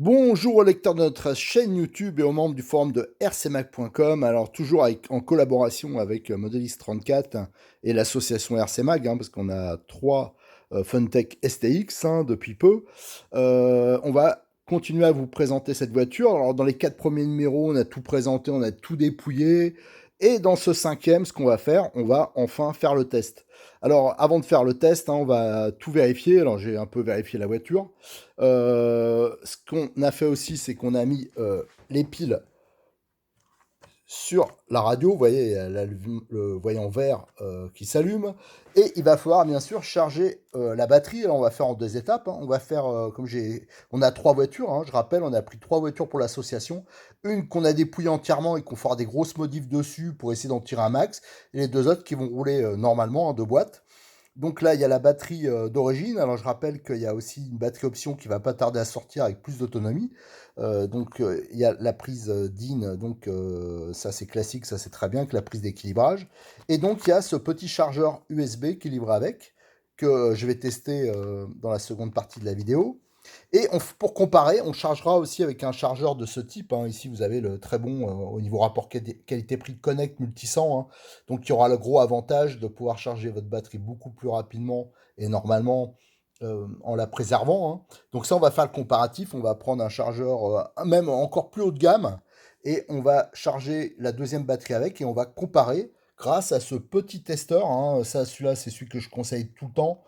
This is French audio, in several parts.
Bonjour aux lecteurs de notre chaîne YouTube et aux membres du forum de rcmag.com. Alors toujours en collaboration avec Modelist34 et l'association RCMag, parce qu'on a 3 Funtech STX depuis peu. On va continuer à vous présenter cette voiture. Alors dans les 4 premiers numéros, on a tout présenté, on a tout dépouillé. Et dans ce 5e, ce qu'on va faire, on va enfin faire le test. Alors avant de faire le test, on va tout vérifier. Alors j'ai un peu vérifié la voiture. Ce qu'on a fait aussi, c'est qu'on a mis les piles sur la radio. Vous voyez, il y a le voyant vert qui s'allume. Et il va falloir bien sûr charger la batterie. Alors on va faire en 2 étapes. On va faire on a 3 voitures. Je rappelle, on a pris 3 voitures pour l'association. Une qu'on a dépouillée entièrement et qu'on fera des grosses modifs dessus pour essayer d'en tirer un max. Et les 2 autres qui vont rouler normalement en 2 boîtes. Donc là, il y a la batterie d'origine. Alors je rappelle qu'il y a aussi une batterie option qui va pas tarder à sortir avec plus d'autonomie. Il y a la prise DIN, donc ça c'est classique, ça c'est très bien, que la prise d'équilibrage. Et donc il y a ce petit chargeur USB qui est livré avec, que je vais tester dans la seconde partie de la vidéo. Et pour comparer, on chargera aussi avec un chargeur de ce type. Ici, vous avez le très bon au niveau rapport qualité-prix Connect Multisan. Donc, il y aura le gros avantage de pouvoir charger votre batterie beaucoup plus rapidement et normalement en la préservant. Donc ça, on va faire le comparatif. On va prendre un chargeur même encore plus haut de gamme et on va charger la deuxième batterie avec et on va comparer grâce à ce petit testeur. Ça, celui-là, c'est celui que je conseille tout le temps,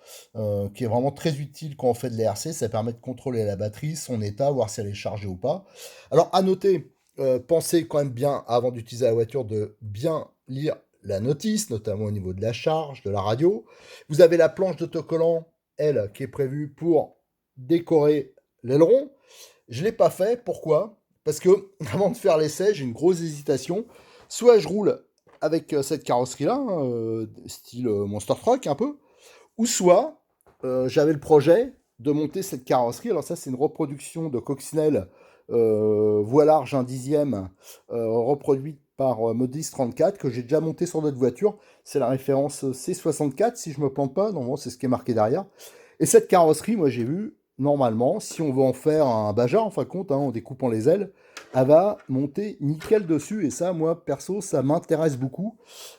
qui est vraiment très utile quand on fait de l'ERC. Ça permet de contrôler la batterie, son état, voir si elle est chargée ou pas. Alors, à noter, pensez quand même bien, avant d'utiliser la voiture, de bien lire la notice, notamment au niveau de la charge, de la radio. Vous avez la planche d'autocollant, elle, qui est prévue pour décorer l'aileron. Je ne l'ai pas fait, pourquoi? Parce que, avant de faire l'essai, j'ai une grosse hésitation. Soit je roule avec cette carrosserie-là, style Monster Truck un peu, ou soit j'avais le projet de monter cette carrosserie. Alors ça, c'est une reproduction de Coccinelle voie large 1/10, reproduite par Modis 34, que j'ai déjà monté sur d'autres voitures. C'est la référence C64, si je me plante pas. Normalement, c'est ce qui est marqué derrière. Et cette carrosserie, moi, j'ai vu, normalement, si on veut en faire un Baja, en fin de compte, en découpant les ailes, elle va monter nickel dessus. Et ça, moi, perso, ça m'intéresse beaucoup.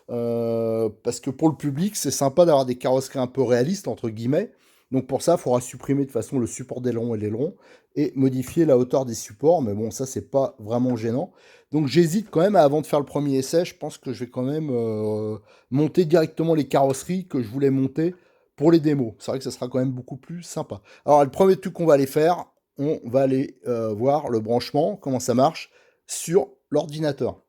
Parce que pour le public, c'est sympa d'avoir des carrosseries un peu réalistes, entre guillemets. Donc pour ça, il faudra supprimer de toute façon le support d'aileron et l'aileron et modifier la hauteur des supports. Mais bon, ça, c'est pas vraiment gênant. Donc j'hésite quand même, avant de faire le premier essai, je pense que je vais quand même monter directement les carrosseries que je voulais monter pour les démos. C'est vrai que ça sera quand même beaucoup plus sympa. Alors le premier truc qu'on va aller faire, on va aller voir le branchement, comment ça marche sur l'ordinateur.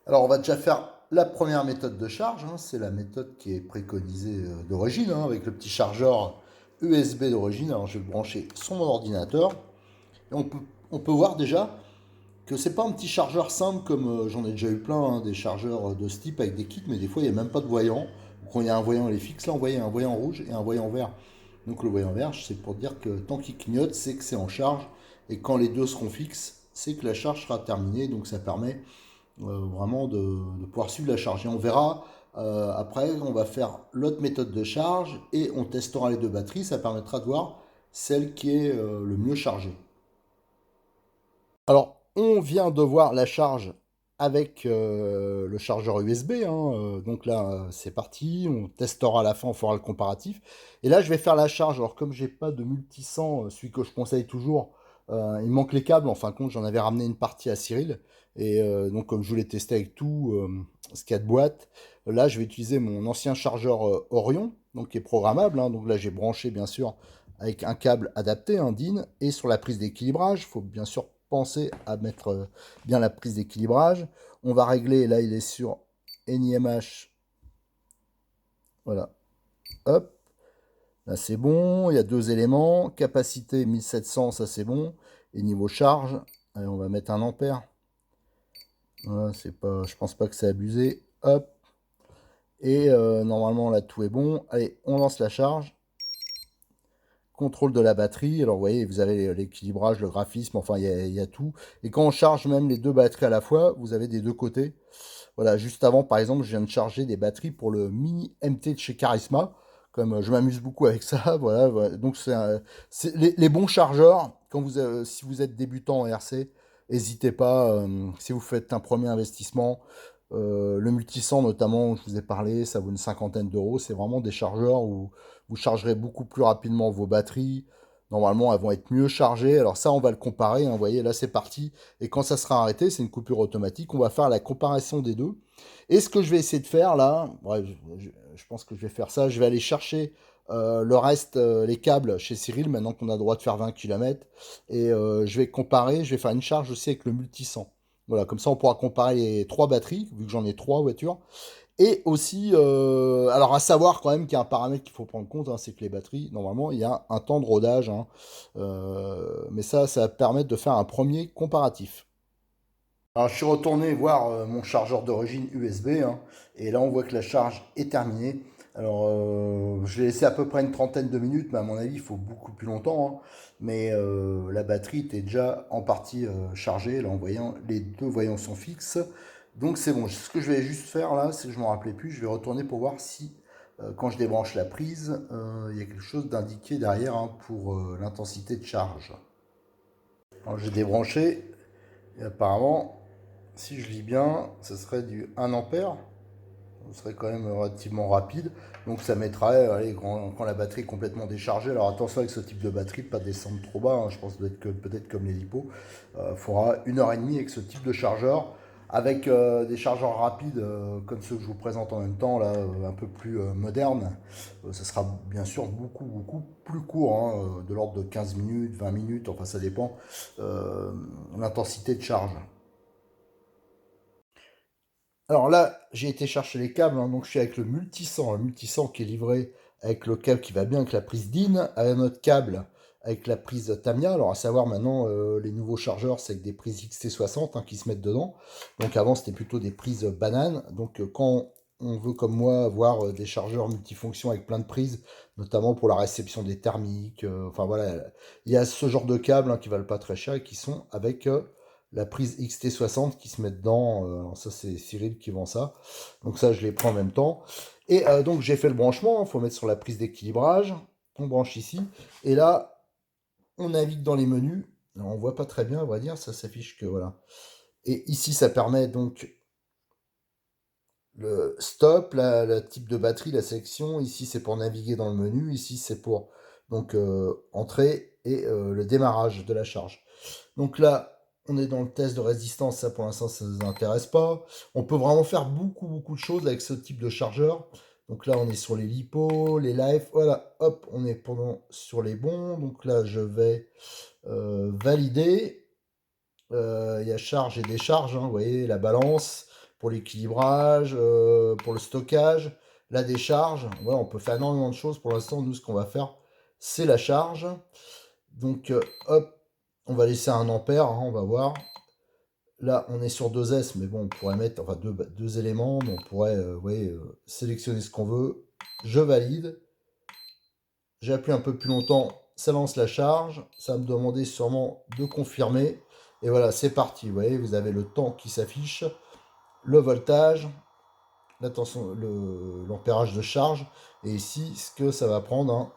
Alors, on va déjà faire la première méthode de charge. C'est la méthode qui est préconisée d'origine, avec le petit chargeur USB d'origine. Alors, je vais le brancher sur mon ordinateur. Et on peut voir déjà que c'est pas un petit chargeur simple comme j'en ai déjà eu plein, des chargeurs de ce type avec des kits, mais des fois, il n'y a même pas de voyant. Quand il y a un voyant, il est fixe. Là, on voyait un voyant rouge et un voyant vert. Donc, le voyant vert, c'est pour dire que tant qu'il clignote, c'est que c'est en charge. Et quand les deux seront fixes, c'est que la charge sera terminée. Donc, ça permet vraiment de pouvoir suivre la charge. Et on verra après, on va faire l'autre méthode de charge et on testera les deux batteries. Ça permettra de voir celle qui est le mieux chargée. Alors, on vient de voir la charge avec le chargeur USB. Donc là, c'est parti. On testera à la fin, on fera le comparatif. Et là, je vais faire la charge. Alors, comme j'ai pas de multisan, celui que je conseille toujours, il manque les câbles. En fin de compte, j'en avais ramené une partie à Cyril. Et donc, comme je voulais tester avec tout ce qu'il y a de boîte, là, je vais utiliser mon ancien chargeur Orion, donc qui est programmable. Donc là, j'ai branché, bien sûr, avec un câble adapté, un DIN, et sur la prise d'équilibrage. Il faut bien sûr penser à mettre bien la prise d'équilibrage. On va régler, là il est sur NIMH. Voilà. Hop. Là c'est bon. Il y a 2 éléments. Capacité 1700, ça c'est bon. Et niveau charge, allez, on va mettre 1 ampère. Voilà, c'est pas, je pense pas que c'est abusé. Hop. Et normalement là tout est bon. Allez, on lance la charge. Contrôle de la batterie. Alors vous voyez, vous avez l'équilibrage, le graphisme, enfin il y a tout. Et quand on charge même les deux batteries à la fois, vous avez des deux côtés. Voilà, juste avant, par exemple, je viens de charger des batteries pour le Mini MT de chez Charisma. Comme je m'amuse beaucoup avec ça, voilà. Voilà. Donc c'est les bons chargeurs. Quand vous, si vous êtes débutant en RC, n'hésitez pas. Si vous faites un premier investissement, le Multisan notamment, je vous ai parlé, ça vaut une cinquantaine d'euros. C'est vraiment des chargeurs où vous chargerez beaucoup plus rapidement vos batteries. Normalement, elles vont être mieux chargées. Alors ça, on va le comparer, hein. Vous voyez, là, c'est parti. Et quand ça sera arrêté, c'est une coupure automatique. On va faire la comparaison des deux. Et ce que je vais essayer de faire là, ouais, je pense que je vais faire ça. Je vais aller chercher le reste, les câbles chez Cyril, maintenant qu'on a le droit de faire 20 km. Et je vais comparer. Je vais faire une charge aussi avec le Multisan. Voilà, comme ça, on pourra comparer les trois batteries, vu que j'en ai trois voitures. Et aussi, alors à savoir quand même qu'il y a un paramètre qu'il faut prendre en compte, hein, c'est que les batteries, normalement, il y a un temps de rodage, hein. Mais ça va permettre de faire un premier comparatif. Alors je suis retourné voir mon chargeur d'origine USB, hein, et là on voit que la charge est terminée. Alors je l'ai laissé à peu près une trentaine de minutes, mais à mon avis il faut beaucoup plus longtemps, hein. Mais la batterie était déjà en partie chargée, là en voyant les deux voyants sont fixes. Donc c'est bon. Ce que je vais juste faire là, c'est que je ne me rappelais plus, je vais retourner pour voir si quand je débranche la prise, il y a quelque chose d'indiqué derrière, hein, pour l'intensité de charge. Alors j'ai débranché et apparemment, si je lis bien, ce serait du 1 ampère. Ce serait quand même relativement rapide. Donc ça mettrait, allez, quand la batterie est complètement déchargée. Alors attention avec ce type de batterie, de pas descendre trop bas, hein. Je pense que peut-être comme les LiPo. Il faudra 1 heure et demie avec ce type de chargeur. Avec des chargeurs rapides comme ceux que je vous présente en même temps, là, un peu plus modernes, ça sera bien sûr beaucoup, beaucoup plus court, hein, de l'ordre de 15 minutes, 20 minutes, enfin ça dépend euh, l'intensité de charge. Alors là, j'ai été chercher les câbles, hein, donc je suis avec le Multisan qui est livré avec le câble qui va bien avec la prise DIN, avec notre câble avec la prise Tamiya. Alors à savoir maintenant, les nouveaux chargeurs, c'est avec des prises XT60, hein, qui se mettent dedans. Donc avant, c'était plutôt des prises banane. Donc quand on veut, comme moi, avoir des chargeurs multifonctions avec plein de prises, notamment pour la réception des thermiques, enfin voilà, il y a ce genre de câbles, hein, qui valent pas très cher et qui sont avec la prise XT60 qui se met dedans. Alors ça, c'est Cyril qui vend ça. Donc ça, je les prends en même temps. Et donc, j'ai fait le branchement. Il faut mettre sur la prise d'équilibrage. On branche ici. Et là, on navigue dans les menus. Alors, on voit pas très bien, on va dire. Ça s'affiche que voilà. Et ici, ça permet donc le stop, la type de batterie, la sélection. Ici, c'est pour naviguer dans le menu. Ici, c'est pour donc entrer et le démarrage de la charge. Donc là, on est dans le test de résistance, ça pour l'instant ça ne nous intéresse pas. On peut vraiment faire beaucoup beaucoup de choses avec ce type de chargeur. Donc là on est sur les LiPo, les Life, voilà, hop, on est pendant sur les bons. Donc là je vais valider. Il y a charge et décharge, hein, vous voyez, la balance pour l'équilibrage, pour le stockage, la décharge. Voilà, on peut faire énormément de choses. Pour l'instant, nous ce qu'on va faire, c'est la charge. Donc hop, on va laisser un ampère, hein, on va voir. Là, on est sur 2S, mais bon, on pourrait mettre enfin deux éléments, mais on pourrait sélectionner ce qu'on veut. Je valide. J'appuie un peu plus longtemps, ça lance la charge. Ça va me demander sûrement de confirmer. Et voilà, c'est parti. Vous voyez, vous avez le temps qui s'affiche, le voltage, l'ampérage de charge, et ici, ce que ça va prendre, hein.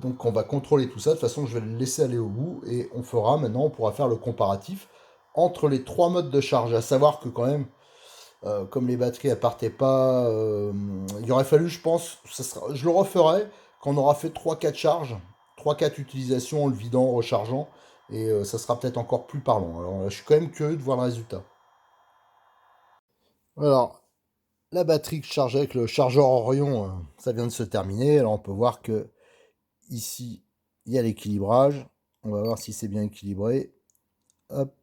Donc on va contrôler tout ça. De toute façon, je vais le laisser aller au bout et on fera maintenant, on pourra faire le comparatif entre les trois modes de charge. À savoir que quand même, comme les batteries elles partaient pas, il aurait fallu, je pense, je le referai quand on aura fait trois quatre charges, trois quatre utilisations en le vidant, en rechargeant, et ça sera peut-être encore plus parlant. Alors là, je suis quand même curieux de voir le résultat. Alors, la batterie que je charge avec le chargeur Orion, ça vient de se terminer. Alors on peut voir que ici, il y a l'équilibrage. On va voir si c'est bien équilibré. Hop.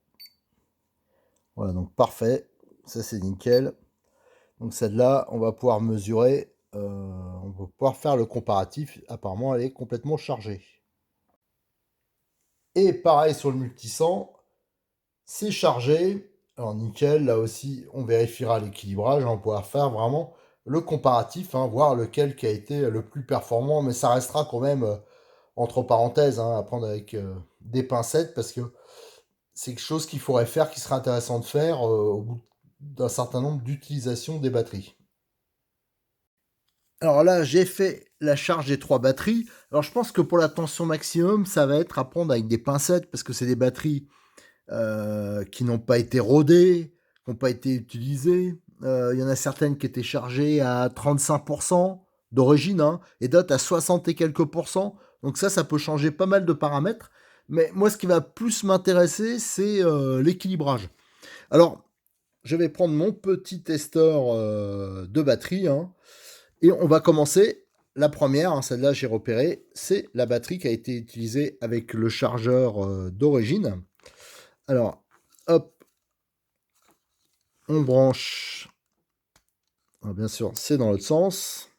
Voilà, donc parfait. Ça, c'est nickel. Donc celle-là, on va pouvoir mesurer. On va pouvoir faire le comparatif. Apparemment, elle est complètement chargée. Et pareil sur le Multisan. C'est chargé. Alors nickel, là aussi, on vérifiera l'équilibrage, on pourra faire vraiment le comparatif, hein, voir lequel qui a été le plus performant, mais ça restera quand même entre parenthèses, hein, à prendre avec des pincettes, parce que c'est quelque chose qu'il faudrait faire, qui serait intéressant de faire au bout d'un certain nombre d'utilisations des batteries. Alors là, j'ai fait la charge des 3 batteries. Alors je pense que pour la tension maximum, ça va être à prendre avec des pincettes, parce que c'est des batteries qui n'ont pas été rodées, qui n'ont pas été utilisées. Il y en a certaines qui étaient chargées à 35% d'origine, hein, et d'autres à 60 et quelques pourcents. Donc ça peut changer pas mal de paramètres. Mais moi, ce qui va plus m'intéresser, c'est l'équilibrage. Alors, je vais prendre mon petit testeur de batterie, hein, et on va commencer. La première, hein, celle-là j'ai repéré, c'est la batterie qui a été utilisée avec le chargeur d'origine. Alors, hop, on branche. Alors, bien sûr, c'est dans l'autre sens.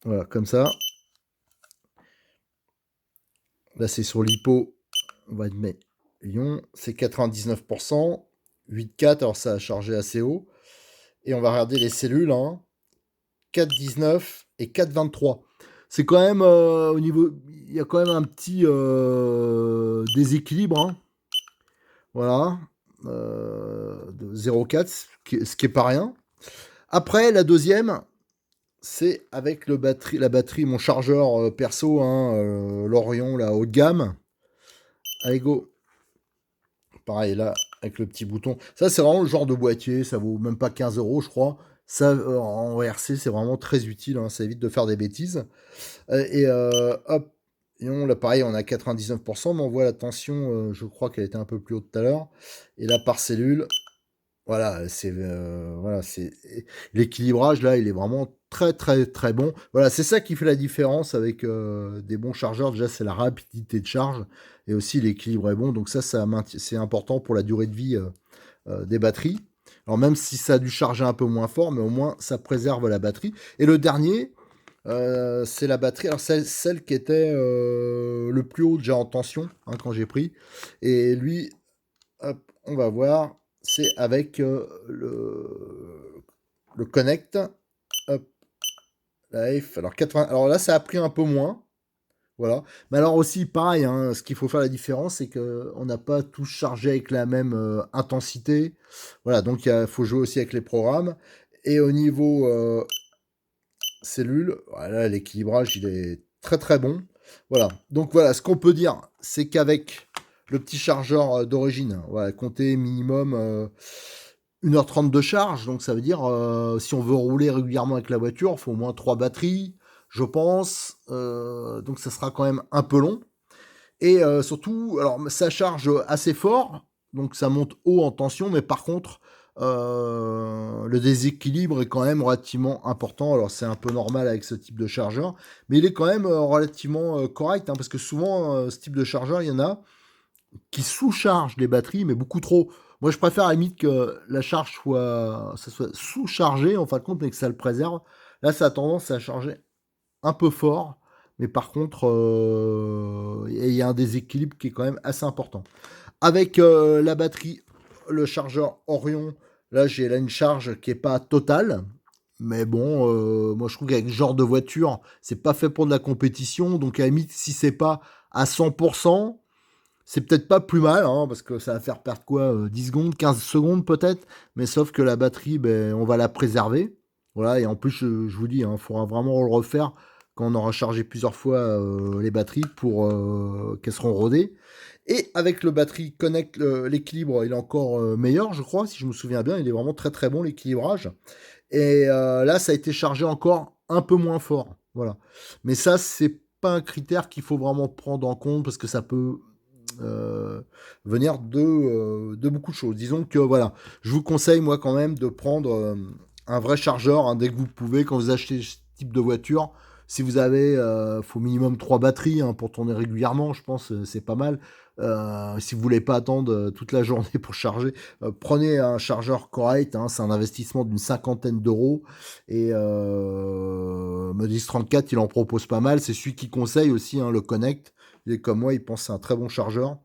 Voilà, comme ça. Là, c'est sur l'hypo. On va mettre Lyon. C'est 99%. 8,4. Alors, ça a chargé assez haut. Et on va regarder les cellules. Hein. 4,19 et 4,23. C'est quand même au niveau. Il y a quand même un petit déséquilibre. Hein. Voilà. De 0,4, ce qui est pas rien. Après, la deuxième, c'est avec la batterie, mon chargeur perso, hein, l'Orion, la haut de gamme. Allez, go. Pareil, là, avec le petit bouton. Ça, c'est vraiment le genre de boîtier. Ça vaut même pas 15 euros, je crois. Ça, en RC, c'est vraiment très utile. Hein, ça évite de faire des bêtises. Hop. Et là, pareil, on a 99%, mais on voit la tension, je crois qu'elle était un peu plus haute tout à l'heure. Et là, par cellule, voilà, c'est l'équilibrage là, il est vraiment très très très bon. Voilà, c'est ça qui fait la différence avec des bons chargeurs. Déjà, c'est la rapidité de charge et aussi l'équilibre est bon. Donc c'est important pour la durée de vie des batteries. Alors même si ça a dû charger un peu moins fort, mais au moins ça préserve la batterie. Et le dernier, c'est la batterie. Alors celle qui était le plus haut déjà en tension, hein, quand j'ai pris. Et lui, hop, on va voir. C'est avec le Connect. Hop, Life. Alors, 80, alors là, ça a pris un peu moins. Voilà. Mais alors aussi, pareil, hein, ce qu'il faut faire la différence, c'est qu'on n'a pas tous chargé avec la même intensité. Voilà, donc il faut jouer aussi avec les programmes. Et au niveau cellules, voilà, l'équilibrage, il est très très bon. Voilà. Donc voilà, ce qu'on peut dire, c'est qu'avec le petit chargeur d'origine, voilà, compter minimum 1h30 de charge. Donc ça veut dire, si on veut rouler régulièrement avec la voiture, il faut au moins 3 batteries, je pense. Donc ça sera quand même un peu long. Et surtout, alors ça charge assez fort, donc ça monte haut en tension, mais par contre, le déséquilibre est quand même relativement important. Alors c'est un peu normal avec ce type de chargeur, mais il est quand même relativement correct, hein, parce que souvent, ce type de chargeur, il y en a qui sous-chargent les batteries, mais beaucoup trop. Moi, je préfère à la limite que la charge ça soit sous-chargé, en fin de compte, mais que ça le préserve. Là, ça a tendance à charger un peu fort, mais par contre, il y a un déséquilibre qui est quand même assez important. Avec la batterie, le chargeur Orion, là j'ai là une charge qui est pas totale, mais bon, moi je trouve qu'avec ce genre de voiture, c'est pas fait pour de la compétition, donc à la limite, si c'est pas à 100%, c'est peut-être pas plus mal, hein, parce que ça va faire perdre quoi, 10 secondes, 15 secondes peut-être, mais sauf que la batterie, ben, on va la préserver. Voilà, et en plus, je vous dis, il faudra vraiment le refaire quand on aura chargé plusieurs fois les batteries pour qu'elles seront rodées. Et avec le batterie Connect, l'équilibre, il est encore meilleur, je crois, si je me souviens bien. Il est vraiment très très bon, l'équilibrage. Et là, ça a été chargé encore un peu moins fort. Voilà. Mais ça, c'est pas un critère qu'il faut vraiment prendre en compte parce que ça peut euh, venir de beaucoup de choses. Disons que voilà, je vous conseille moi quand même de prendre un vrai chargeur, hein, dès que vous pouvez quand vous achetez ce type de voiture. Si vous avez, faut minimum 3 batteries, hein, pour tourner régulièrement, je pense, c'est pas mal. Si vous voulez pas attendre toute la journée pour charger, prenez un chargeur correct, hein, c'est un investissement d'une cinquantaine d'euros. Et Modis 34, il en propose pas mal. C'est celui qui conseille aussi, hein, le Connect. Il est comme moi, il pense que c'est un très bon chargeur.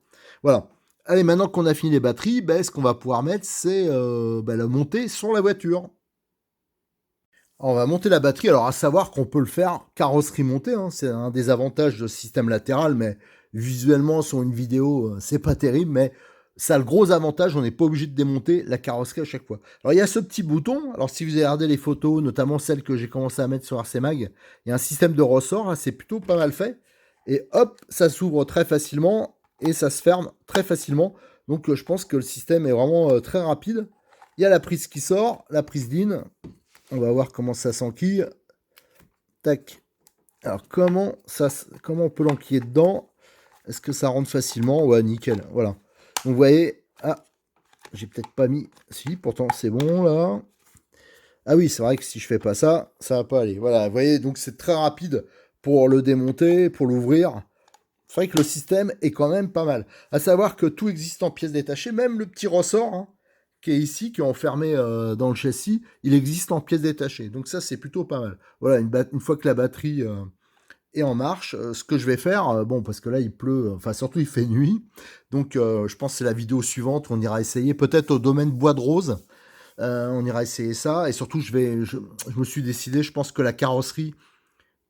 Voilà. Allez, maintenant qu'on a fini les batteries, ben, ce qu'on va pouvoir mettre, c'est ben, la montée sur la voiture. Alors, on va monter la batterie. Alors, à savoir qu'on peut le faire carrosserie montée, hein. C'est un des avantages de ce système latéral, mais visuellement, sur une vidéo, c'est pas terrible, mais ça a le gros avantage, on n'est pas obligé de démonter la carrosserie à chaque fois. Alors, il y a ce petit bouton. Alors, si vous avez regardé les photos, notamment celles que j'ai commencé à mettre sur RC Mag, il y a un système de ressort, hein, c'est plutôt pas mal fait. Et hop, ça s'ouvre très facilement et ça se ferme très facilement. Donc, je pense que le système est vraiment très rapide. Il y a la prise qui sort, la prise d'in. On va voir comment ça s'enquille. Tac. Alors, comment on peut l'enquiller dedans? Est-ce que ça rentre facilement? Ouais, nickel. Voilà. Donc, vous voyez... Ah, j'ai peut-être pas mis... Si, pourtant, c'est bon, là. Ah oui, c'est vrai que si je fais pas ça, ça va pas aller. Voilà, vous voyez, donc c'est très rapide pour le démonter, pour l'ouvrir. C'est vrai que le système est quand même pas mal. À savoir que tout existe en pièces détachées, même le petit ressort, hein, qui est ici, qui est enfermé dans le châssis, il existe en pièces détachées. Donc ça, c'est plutôt pas mal. Voilà, une fois que la batterie est en marche, ce que je vais faire, bon, parce que là, il pleut, enfin surtout, il fait nuit. Donc je pense que c'est la vidéo suivante, on ira essayer, peut-être au domaine Bois de Rose. On ira essayer ça. Et surtout, je me suis décidé, je pense que la carrosserie,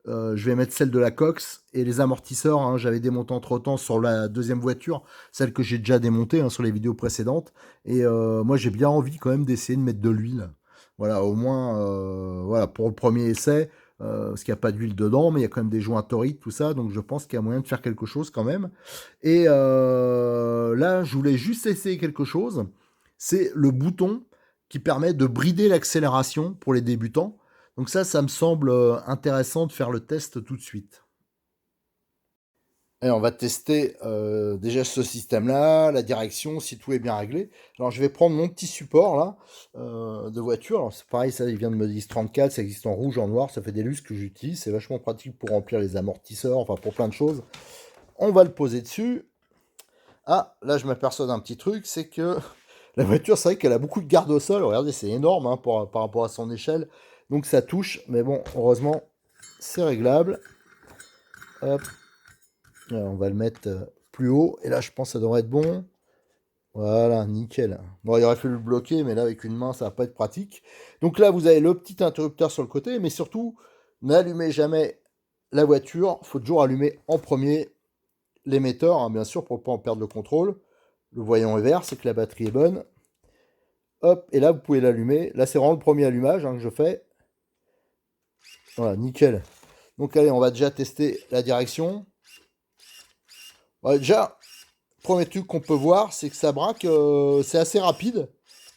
je vais mettre celle de la Cox et les amortisseurs, hein, j'avais démonté entre-temps sur la deuxième voiture, celle que j'ai déjà démontée, hein, sur les vidéos précédentes. Et moi, j'ai bien envie quand même d'essayer de mettre de l'huile. Voilà, au moins, voilà, pour le premier essai, parce qu'il n'y a pas d'huile dedans, mais il y a quand même des joints toriques, tout ça, donc je pense qu'il y a moyen de faire quelque chose quand même. Et là, je voulais juste essayer quelque chose. C'est le bouton qui permet de brider l'accélération pour les débutants. Donc ça me semble intéressant de faire le test tout de suite. Et on va tester déjà ce système-là, la direction, si tout est bien réglé. Alors je vais prendre mon petit support là de voiture. Alors c'est pareil, ça il vient de me dire 34, ça existe en rouge, en noir, ça fait des lustres que j'utilise. C'est vachement pratique pour remplir les amortisseurs, enfin pour plein de choses. On va le poser dessus. Ah, là je m'aperçois d'un petit truc, c'est que la voiture, c'est vrai qu'elle a beaucoup de garde au sol. Regardez, c'est énorme hein, par rapport à son échelle. Donc ça touche, mais bon, heureusement, c'est réglable. Hop. Alors, on va le mettre plus haut. Et là, je pense que ça devrait être bon. Voilà, nickel. Bon, il aurait fallu le bloquer, mais là, avec une main, ça va pas être pratique. Donc là, vous avez le petit interrupteur sur le côté, mais surtout, n'allumez jamais la voiture. Il faut toujours allumer en premier l'émetteur, hein, bien sûr, pour ne pas en perdre le contrôle. Le voyant est vert, c'est que la batterie est bonne. Hop, et là, vous pouvez l'allumer. Là, c'est vraiment le premier allumage hein, que je fais. Voilà, nickel. Donc, allez, on va déjà tester la direction. Ouais, déjà, premier truc qu'on peut voir, c'est que ça braque, c'est assez rapide,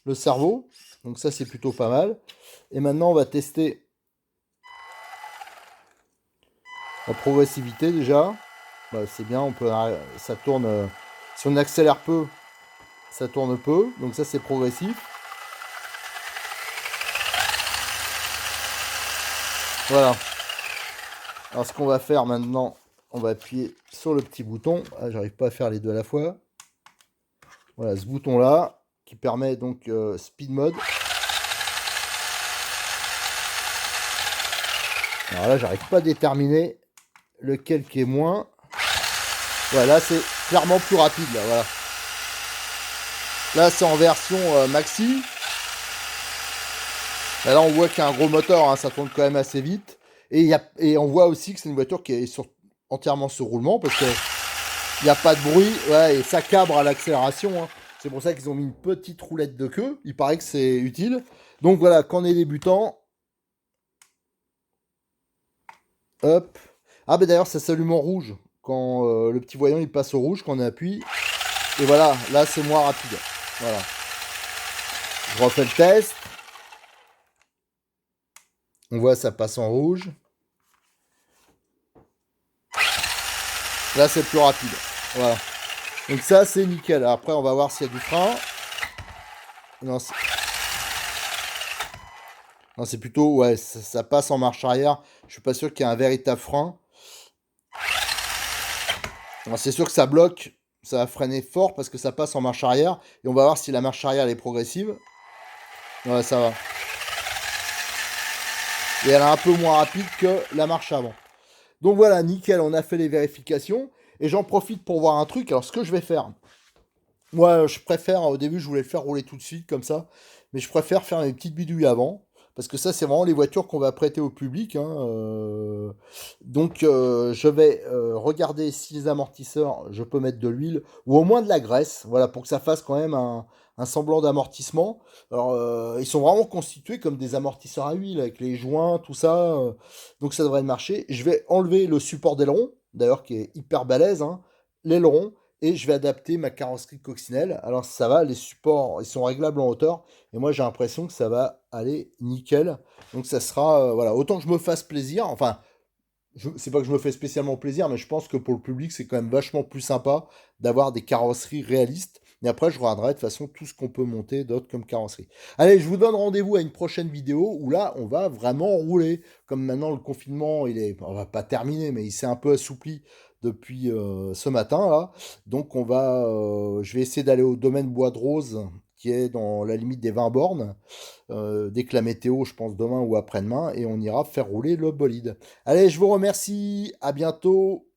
le cerveau. Donc ça, c'est plutôt pas mal. Et maintenant, on va tester la progressivité déjà. Bah, c'est bien, ça tourne. Si on accélère peu, ça tourne peu. Donc ça, c'est progressif. Voilà. Alors ce qu'on va faire maintenant, on va appuyer sur le petit bouton. Ah, j'arrive pas à faire les deux à la fois. Voilà, ce bouton-là, qui permet donc Speed Mode. Alors là, j'arrive pas à déterminer lequel qui est moins. Voilà, c'est clairement plus rapide, là, voilà. Là, c'est en version maxi. Là, on voit qu'il y a un gros moteur, hein, ça tourne quand même assez vite. Et on voit aussi que c'est une voiture qui est entièrement sur roulement, parce que il n'y a pas de bruit, ouais, et ça cabre à l'accélération. Hein. C'est pour ça qu'ils ont mis une petite roulette de queue. Il paraît que c'est utile. Donc voilà, quand on est débutant, hop. Ah, ben d'ailleurs, ça s'allume en rouge. Quand le petit voyant il passe au rouge, quand on appuie. Et voilà, là c'est moins rapide. Voilà. Je refais le test. On voit ça passe en rouge. Là c'est plus rapide. Voilà. Donc ça c'est nickel. Après on va voir s'il y a du frein. Non, c'est plutôt... Ouais, ça passe en marche arrière. Je suis pas sûr qu'il y ait un véritable frein. C'est sûr que ça bloque. Ça va freiner fort parce que ça passe en marche arrière. Et on va voir si la marche arrière elle est progressive. Ouais, ça va. Et elle est un peu moins rapide que la marche avant. Donc voilà, nickel, on a fait les vérifications. Et j'en profite pour voir un truc. Alors ce que je vais faire, Moi, je préfère, au début, je voulais le faire rouler tout de suite, comme ça, mais je préfère faire mes petites bidouilles avant, parce que ça, c'est vraiment les voitures qu'on va prêter au public, hein, donc, je vais regarder si les amortisseurs, je peux mettre de l'huile, ou au moins de la graisse, voilà, pour que ça fasse quand même un semblant d'amortissement. Alors, ils sont vraiment constitués comme des amortisseurs à huile, avec les joints, tout ça, donc ça devrait marcher. Je vais enlever le support d'aileron, d'ailleurs, qui est hyper balèze, hein, l'aileron, et je vais adapter ma carrosserie coccinelle. Alors ça va, les supports, ils sont réglables en hauteur, et moi j'ai l'impression que ça va aller nickel. Donc ça sera, voilà, autant que je me fasse plaisir, enfin, c'est pas que je me fais spécialement plaisir, mais je pense que pour le public, c'est quand même vachement plus sympa d'avoir des carrosseries réalistes. Et après, je regarderai de toute façon tout ce qu'on peut monter d'autres comme carrosserie. Allez, je vous donne rendez-vous à une prochaine vidéo où là, on va vraiment rouler. Comme maintenant, le confinement, on va pas terminer, mais il s'est un peu assoupli depuis ce matin là. Donc, je vais essayer d'aller au domaine Bois de Rose, qui est dans la limite des 20 bornes, dès que la météo, je pense demain ou après-demain, et on ira faire rouler le bolide. Allez, je vous remercie, à bientôt.